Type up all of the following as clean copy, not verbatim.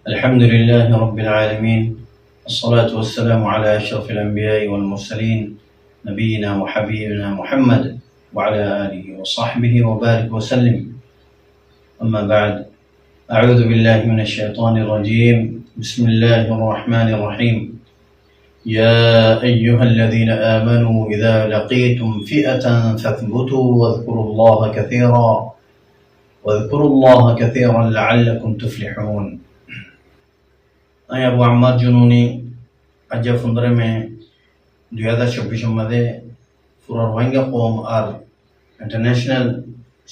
الحمد لله رب العالمين. الصلاة والسلام على أشرف الأنبياء والمرسلين نبينا وحبيبنا محمد وعلى آله وصحبه وبارك وسلم. أما بعد، أعوذ بالله من الشيطان الرجيم. بسم الله الرحمن الرحيم. يا أيها الذين آمنوا إذا لقيتم فئة فاثبتوا واذكروا الله كثيرا لعلكم تفلحون. আমি আবু আম্মার জুনুনি আজ 15 মে 2024 মধ্যে পুরো রোহিঙ্গা কৌম আর ইন্টারন্যাশনাল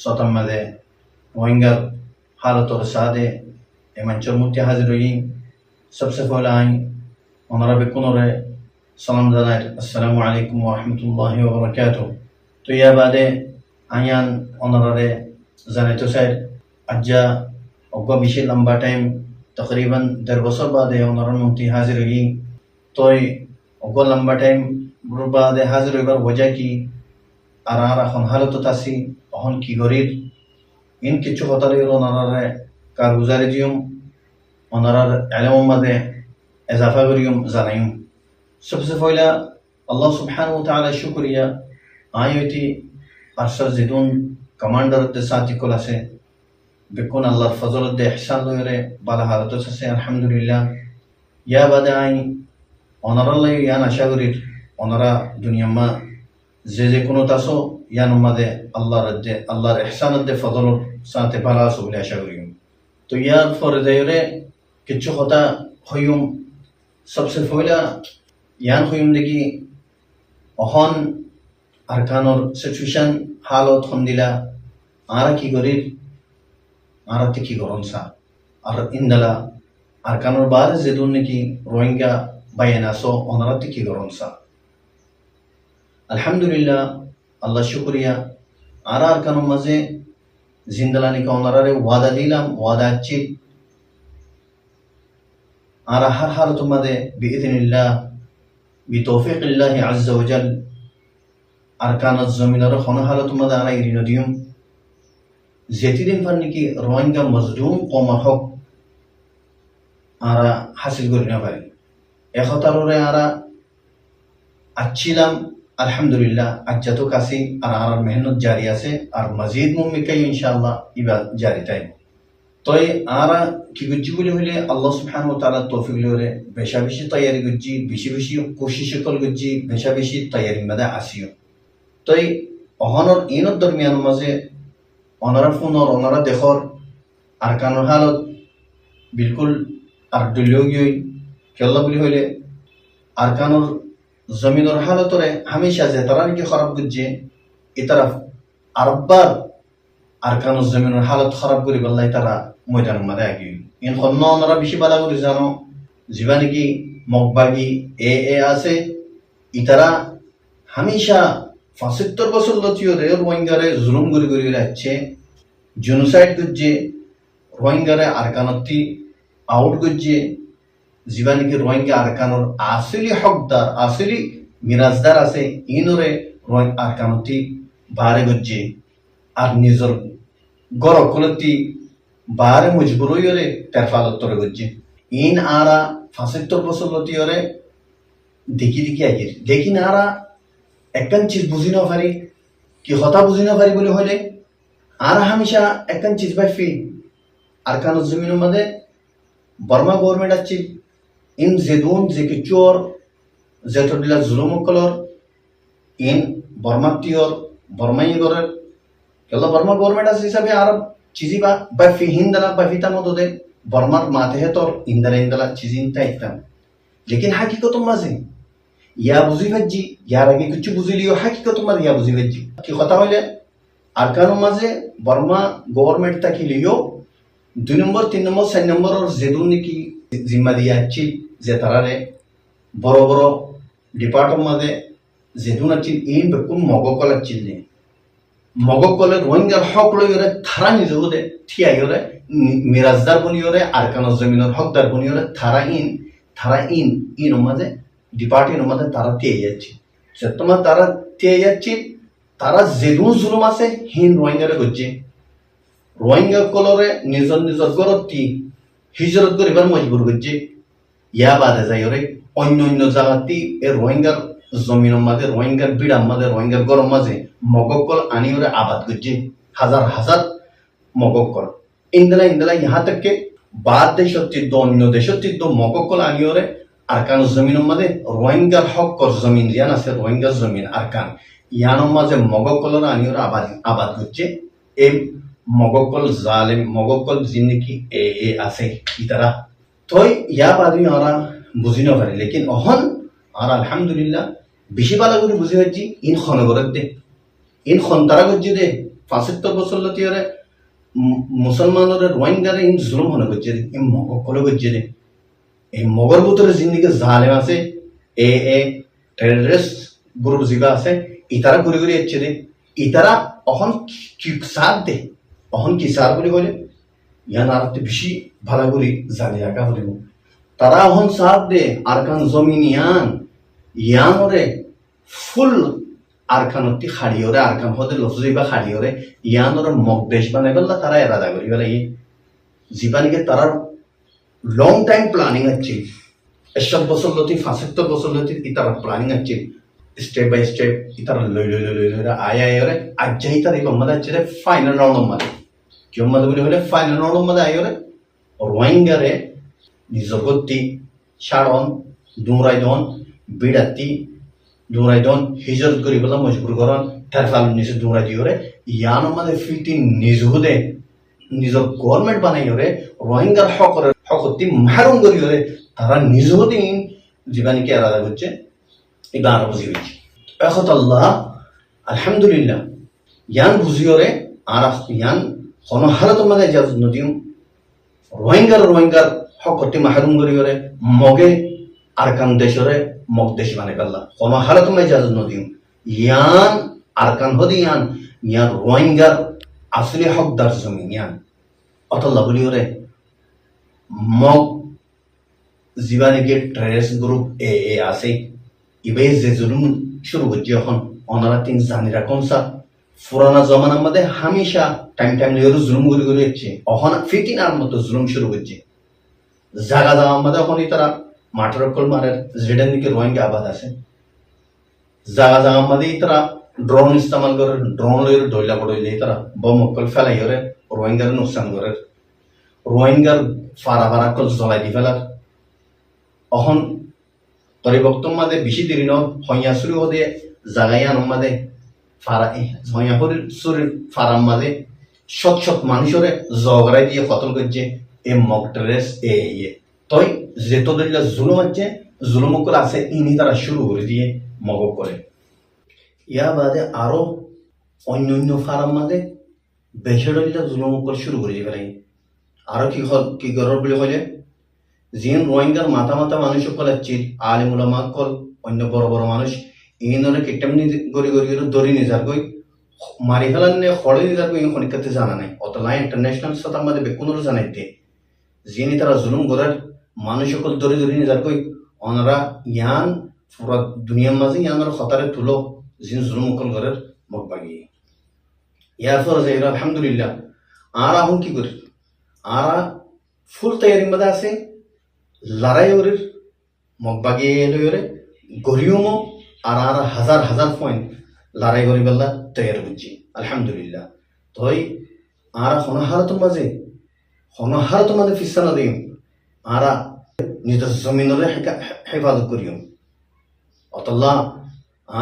সতম মধ্যে রোহিঙ্গার হালতর সাদে এমঞ্চর মুক্তি হাজির হই। सबसे पहले आई ওনারা বেকুনরে সালাম জানাই, আসসালামু আলাইকুম ওয়া রাহমাতুল্লাহি ওয়া বারাকাতুহু। তো ইয়া বাদে আয়ান ওনারে জানাইতো চাই আজ্জা অগ্গা বেশি লম্বা টাইম तकरीबन 1.5 বছর বাদে ওনারা মুক্তি হাজির হই। তো অগ্গা লম্বা টাইম বাদে হাজির হইবার ওজা কি আর এখন হালতত আছি, এখন কি করির ইন কিছু কথা ওনারে কারগুজারি দিম, ওনারার ইলমের মধ্যে इजाफा करियम जानायम। सबसे पहला अल्लाह सुब्हानहु व तआला शुक्रिया आयती अरसर जिदुन कमांडर दे साथी कोला से बेकुन अल्लाह फजल दे ihsan लोरे बाला हालत से अल्हम्दुलिल्लाह। या बादाई ओनरल्ला या नशागरिर ओनरा दुनिया मा जे कोनो तासो या नमादे अल्लाह रद्दे अल्लाह ihsan दे फजल साथे बाला सुबले आशागरियम। तो यार फरदेरे किछु होता होयम। सबसे पहला यान हुई देखी अहन आरकानर सिचुएशन हालत हंदिला आरा की गरीर आरा तिकी गरम सा और इंदला आरकानर बार जेदुन की रोहिंग्या बायनासो ओनरा तिकी गरम सा। अल्हम्दुलिल्लाह अल्लाह शुक्रिया आरा आरकानर मजे जिंदला निका ओनरा रे वादा दिलाम वादा अच्छी आरा हर हालत मदे बिइज़निल्लाह बितौफीक़िल्लाह अज़्ज़ा व जल अरकान ज़मीनर खन हालत मदे आरा इरिनदियम जेतिदिन फन्नी की रोहिंग्या मजलूम कौमर हक आरा हासिल करिना पारे एखतारे आरा अच्छिलाम। अल्हम्दुलिल्लाह अच्छा तो कासी आरा मेहनत जारी आछे और मजीद मुमिका इंशाअल्लाह इबा जारी थाकबे। तो आरा की गुज्जी बोले हले अल्लाह सुब्हानहु व तआला तौफीक लोरे बेशा बेशी तैयारी गुज्जी बेशी बेशी कोशिश कल गुज्जी बेशा बेशी तैयारी मदा आसियो। तो अहनर इनर दरमियान मजे ओनरा फुनर ओनरा देखर आरकानर हालत बिल्कुल आर दुलियोगी केल्ला बोले हले आरकानर जमीनर हालतरे हमेशा जे तरान की खराब गुज्जे इ तरफ अरबार आरकानर जमीनर हालत खराब करि बल्लाई तारा मैदान मदे आगे इन खन्ना ओनरा बेशी बाला करि जानो जीवानी की मकबागी ए आसे इतारा हमेशा 75 বছর লতিও রে রোহিঙ্গারে জুলুম করি করি রাখছে, জেনোসাইড করছে রোহিঙ্গারে আরকানতি আউট করছে। জীবানী কি রোহিঙ্গা আরকানর আসলি হকদার আসলি মিরাজদার আছে ইনরে আরকানতি বারে করছে আর নিজর গরকলতি बारे मजबूर होरे तेरफालत तोरे गुज्जे इन आरा 75 বছর লতি ওরে देखी देखी आगे लेकिन आरा एकन चीज बुझी ना पारी कि हता बुझी ना पारी बोले हले आरा हमेशा एकन चीज बाय फी आरकान जमीन मध्ये बर्मा गवर्नमेंट अच्छी इन जेदुन जेके चोर जेतोदिला जुलुम कलर इन बर्मा तियोर बर्माई गरे केला बर्मा गवर्नमेंट আছে হিসাবে আরব चीज़ी बा फी हिंदला बा फीता मतो दे बर्मार माथे है तो इंदला चीज़िन ताइतम। लेकिन हकीकत मजे या बुझी भज्जी यार आगे कुछ बुझी लियो हकीकत मजे या बुझी भज्जी कि কথা হইলে আরকানো মাঝে बर्मा गवर्नमेंट ता की लियो 2 नंबर 3 नंबर 4 नंबर और जेदुन की जिम्मा दिया अच्छी जे तारारे बड़ो बड़ो डिपार्टमेंट मजे जेदुन अच्छी इन बेकुन मगोकल अच्छी ने मगोकले रोहिंग्यार हक लइरे थारा निजोदे थियायोरे मिराजदार बनियोरे आरकानर जमीनर हकदार बनियोरे थारा इन माजे डिपार्टमेंट माजे तारा थियायाच्छि सेतमा तारा थियायाच्छि तारा जेदुन जुलुम आछे हिन रोहिंग्यारे गज्जे रोहिंग्या कलरे निजर निजर गरति হিজরত করিবার মজবুর করছে ইয়া বাদে যাই ওরে অন্য অন্য জায়গাতে এ রোহিঙ্গার জমিনের মাঝে রোহিঙ্গার বিড়ার মাঝে রোহিঙ্গার গরম মাঝে মগকল আনি ওরে আবাদ করছে হাজার হাজার মগকল ইন্দলা ইহা থেকে বাদ দেশত্ব অন্য দেশত্ব মগকল আনি ওরে আরকান জমিনের মাঝে রোহিঙ্গার হকর জমিন ইয়ান আছে রোহিঙ্গার জমিন আরকান ইয়ানোর মাঝে মগকলর আনি ওরে আবাদ করছে এই মগকল জালেম মগকল জিন্দিগি এ আছে ইতারা তই ইয়া বাদি ওরা বুঝি নপারে লেকিন অহন আর আলহামদুলিল্লাহ বেশি ভালো করে বুঝি পাচ্ছি ইন খনগরের দে ইন খন্তারা করছি দে ৭৫ বছর লতি ওরে মুসলমানের রোহিঙ্গারে ইন জুলুম হনে করছে দে ইন মগকল করছে দে এই মগর ভিতরে জিন্দিগি জালেম আছে এ টেররিস্ট গ্রুপ জিগা আছে ইতারা ঘুরে ঘুরে যাচ্ছে দে ইতারা অহন কি সাথ দে অহন কি সার বলে বলে ইয়ান আর বেশি ভালো করে জানি রাখা হলিব তারা অহন সাথ দে আরকান জমিন ইয়ান ওরে ফুল আরকানতি খাড়ি ওরে আরকান হতে লফজি বা খাড়ি ওরে ইয়ান ওরে মকদেশ বানাই বললা তারা এরাদা করি বলে জীবানিকে তারা লং টাইম প্ল্যানিং আছে ৭০ বছর লতি ৭৫ বছর লতি তারা প্ল্যানিং আছে স্টেপ বাই স্টেপ ইতারা লই আয় ওরে আজ্জাই তার এই গম্মাদা আছে ফাইনাল রাউন্ড মাদে কিয়ম্মাদে বলে হলে ফাইনাল রাউন্ড মাদে আয় ওরে রোহিঙ্গারে নিজর গতি সাড়ন দুরাইদন বিড়াতি দুরাইদন হিজরত করি বলা মজবুর করন তার ফাল নিচে দুরাই দি ওরে ইয়ানো মাদে ফিটি নিজহুদে নিজর গভর্নমেন্ট বানাই ওরে রোহিঙ্গার হকতি মাহরুম করি ওরে তারা নিজহুদে জীবানীকে আলাদা করছে এবার আরো বুঝি হয়েছে এখন আল্লাহ আলহামদুলিল্লাহ ইয়ান বুঝি ওরে আর ইয়ান কোনো হালত মানে যা নদীম রোহিঙ্গার হকতি মাহরুম করি ওরে মগে আরকান দেশরে মগ দেশ বানাই পারলা কোনো হালত মানে যা নদীম ইয়ান আরকান হদি ইয়ান রোহিঙ্গার আসলে হকদার জমি ইয়ান অতল্লা বলি ওরে মগ জীবানীকে টেররিস্ট গ্রুপ এ আছে ইবে যে জুলুম শুরু করছে এখন ওনারা তিন জানিরা কোনসা পুরানা জমানার মধ্যে হামেশা টাইম লিওর জুলুম করে যাচ্ছে অহন ফিতিনার মতো জুলুম শুরু করছে জাগা জাগার মধ্যে এখন তারা মাঠের কল মারের যেটার দিকে রোহিঙ্গা আবাদ আছে জাগা জাগার মধ্যে তারা ড্রোন ইস্তেমাল করে ড্রোন লইরে ডইলা পড়ইলে তারা বম কল ফেলাই করে রোহিঙ্গার নুকসান করে রোহিঙ্গার ফারা কল জ্বলাই দি ফেলার অহন পরিবর্তন মাঝে বেশি দেরি ন হইয়া শুরু হতে জাগাইয়ান মাঝে ফারা হইয়া শরীর ফারাম মাঝে শত মানুষরে জগড়াই দিয়ে কতল করছে এ মক টেরেস তই যেত দলিলা জুলুম আছে জুলুম করে আছে ইনি তারা শুরু করে দিয়ে মগ করে ইয়া বাদে আরো অন্য ফারাম মাঝে বেশি দলিলা জুলুম করে শুরু করে দিয়ে ফেলাই আরো কি করার বলে হলে যিন রোহিঙ্গার মাথা মানুষ সকল আছে আলিম উলামা কল অন্য বড় মানুষ ইনরে কেটেমনি গরি দরি নিজার গই মারি ফেলান নে খড়ে নিজার গই খনিকাতে জানা নাই অতলা ইন্টারন্যাশনাল সাথে আমাদের বেকুনর জানাইতে যিনি তারা জুলুম করার মানুষ সকল দরি নিজার গই ওনারা ইয়ান পুরা দুনিয়ার মাঝে ইয়ানোর খতারে তুলো যিনি জুলুম কল করার মগ বাগিয়ে ইয়ার পর যে আলহামদুলিল্লাহ আর আহুন কি করি আর ফুল তৈয়ারি মধ্যে আছে লড়াই ওরের মগবাগি এলে গরিয়মো আর হাজার পয়েন্ট লড়াই করি বেলা তৈরি করছি আলহামদুলিল্লাহ তই আর হনহারত মাঝে ফিসানা দিম আর নিজের জমিনরে হেফাজত করিম অতল্লা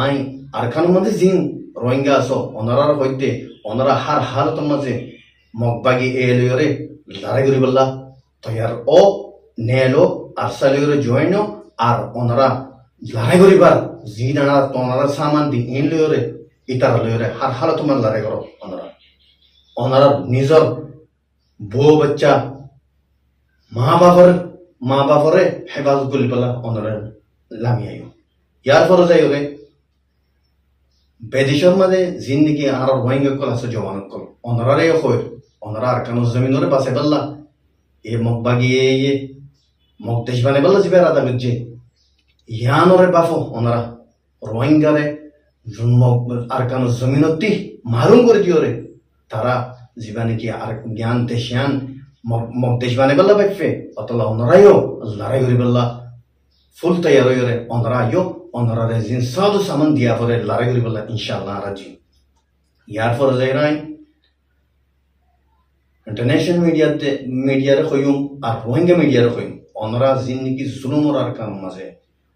আই আরখান মাঝে জিন রোহিঙ্গা আছো ওনারার হইতে ওনারা হার হারত মাঝে মগবাগি এলে লড়াই করি বেলা তৈয়ার ও নেলো আর সালিওরে জয়েন আর ওনারা লড়াই করিবার জি দাঁড়া ওনারা সামান দি ইন লইরে ইতারা লইরে হার হাল তোমার লড়াই করো ওনারা নিজর বউ বাচ্চা মা বাপরে হেফাজত করি পেলা ওনারা লামি আইও ইয়ার পরে যাই ওরে বেদিশর মাঝে জিন্দিগি আর রোহিঙ্গা কল আছে জওয়ান কল ওনারারে হয় ওনারা আর কানো জমিনরে বাসে পাল্লা এ মগবাগিয়ে মগ দেশ বানাই বললো জিবে রাধা করছে ইয়ানরে বাফো ওনারা রোহিঙ্গারে আর কানো জমিনতি মারুম করে দিও রে তারা জীবানে কি আর জ্ঞান দেশিয়ান মগ দেশ বানে বেলা বাইফে অতলা অনরাইও লড়াই করি বেলা ফুল তৈয়ার হয়ে অনরা আইও অনরারে জিন সাদু সামান দিয়া পরে লড়াই করি বেলা ইনশাআল্লাহ রাজি ইয়ার পরে যাই নাই ইন্টারন্যাশনাল মিডিয়ারে কইম আর রোহিঙ্গা মিডিয়ারে কইম অনরা জিন নাকি জুলুমর আর কাম মাঝে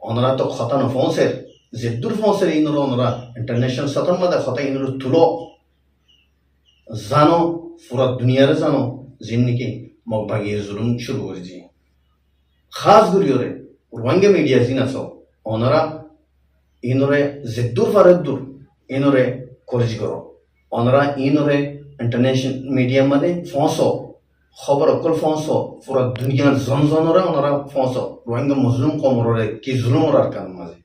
অনরা তো খতানো ফৌসের জেদ্দুর ফৌসের ইনর অনরা ইন্টারন্যাশনাল সতন মাদে খতা ইনর তুলো জানো পুরা দুনিয়ারে জানো জিন নাকি মগ ভাগিয়ে জুলুম শুরু করেছি খাস করিওরে রোহিঙ্গা মিডিয়া জিন আছো অনরা ইনরে জেদ্দুর ফারেদ্দুর ইনরে করেজ করো অনরা ইনরে ইন্টারন্যাশনাল মিডিয়া মানে ফসো খবর অকল ফসো পুরা দুনিয়ার জনজনরে ওনারা ফসো রোহিঙ্গা মজলুম কমরে কি জুলুমর আর কারণ মাঝে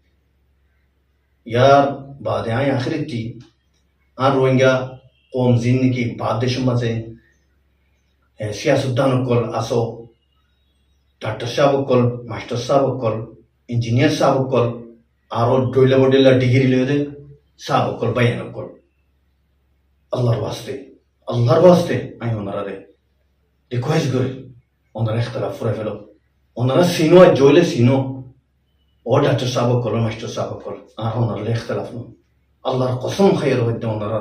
ইয়ার বাদে আয় আখিরিটি আর রোহিঙ্গা কম জিন নাকি বাদ দেশের মাঝে সিয়াসুদ্দান অকল আসো ডাক্তার সাহেব অকল মাস্টার সাহেব অকল ইঞ্জিনিয়ার সাহেব অকল আরো ডইলা বডইলা ডিগ্রি লইলে সাহেব অকল বাইন অকল আল্লাহর ওয়াস্তে আমি ওনারে রিকোয়েস্ট করি ওনারা ইখতলাফ করে ফেলো ওনারা সিনো আর জইলে সিনো ও ডাক্তার সাহেব কল মাস্টার সাহেব কল আর ওনারা ইখতলাফ নো আল্লাহর কসম খাইয়ের হইতে ওনারা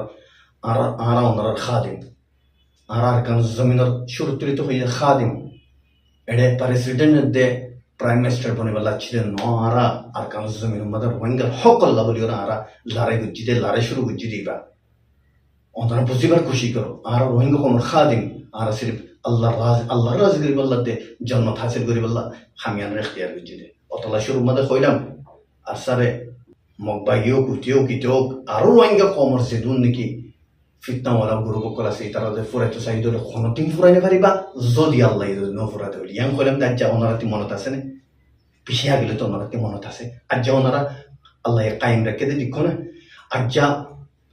আর ওনারা খাদিম আর কান জমিনের সুরতুলিত হইয়া খাদিম এডে প্রেসিডেন্ট দে প্রাইম মিনিস্টার বনে বলা ছিলেন ন আর কান জমিন মধ্যে রোহিঙ্গার হক আল্লাহ বলি ওরা লড়াই গুজ্জি লড়াই শুরু গুজ্জি দিবা ওনারা বুঝিবার খুশি করো আর রোহিঙ্গা কোন খাদিম আর সির্ফ আল্লাহ রাজ গরিব আল্লাহ দে জন্মত হাসিল গরিব আল্লাহ হামিয়ান এখতিয়ার গুজি দে অতলা শুরু মধ্যে কইলাম আর সারে মগবাইও কুটিও কিটিও আরো রোহিঙ্গা কমর সেদুন নাকি ফিতনাওয়ালা গুরু বকল আছে তারা যে ফুরাইতে চাই ধরে কোনোদিন ফুরাইতে পারিবা যদি আল্লাহ যদি ন ফুরাতে বলি ইয়াং কইলাম তার যা ওনারা মনত আছে না পিছিয়ে গেলে তো ওনারা মনত আছে আর যা ওনারা আল্লাহ কায়েম রেখে দে দেখো না আর যা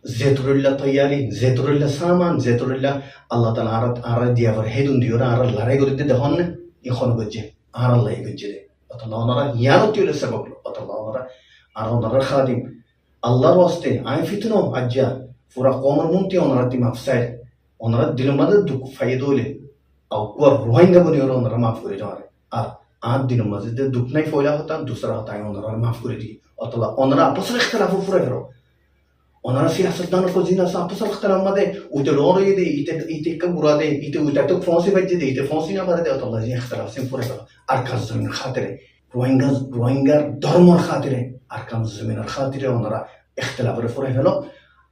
জেতুরুল্লাহ তৈয়ারি জেতুরুল্লাহ সামান জেতুরুল্লাহ আল্লাহ তালা আর দিয়া করে হেদুন দিও না আর লড়াই করে দেখুন না এখন গজ্জে আর আল্লাহ গজ্জে দে অতলা ওনারা ইয়ারও তুলে সেবক অতলা ওনারা আর ওনারা খাদিম আল্লাহর ওয়াস্তে আই ফিতনো আজ্জা পুরা কমর মুন্তি ওনারা তি মাফসাই ওনারা দিল মাঝে দুঃখ ফাইয়ে দোলে আর কুয়ার রোহিঙ্গা বনি ওনারা মাফ করে দেওয়ার আর দিল মাঝে দুঃখ নাই ফয়লা হতা দুসরা হতা ওনারা মাফ করে দিই অতলা ওনারা আপসের ইখতিলাফ ফুরে ফেরো ওনারা সিয়াসতদানের কো জিনা সা আপসের ইখতিলাফ মাদে উইতে রোর দে ইতে কবুরা দে ইতে উইতে তো ফসি বাজে দে ইতে ফসি না বারে দে অতলা জি ইখতিলাফ সিম ফুরে ফেরো আর কাজ জমিনের খাতিরে রোহিঙ্গার ধর্মর খাতিরে আর কাজ জমিনের খাতিরে ওনারা ইখতিলাফে ফুরে ফেলো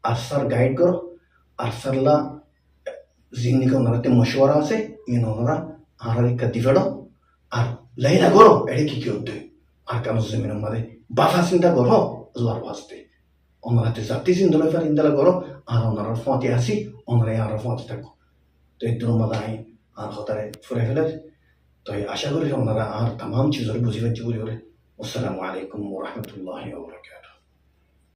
আর স্যার গাইড করো আর স্যারলা জিন্দিকে ওনারাতে মশওয়ারা আছে ইন ওনারা আর একটা দিফেড়ো আর লাইলা করো এড়ে কি হতে আর কাম জমিনের মাঝে বাফা চিন্তা করো আল্লাহর ওয়াস্তে ওনারাতে জাতি চিন্তা ফের ইন্দালা করো আর ওনারা ফতে আসি ওনারা আর ফতে থাকো তো এই দুর মাদা আই আর হতারে ফুরে ফেলে তো আশা করি ওনারা আর তাম চিজরে বুঝি পাচ্ছি বলি করে আসসালামু আলাইকুম ওয়া রাহমাতুল্লাহি ওয়া বারাকাতুহু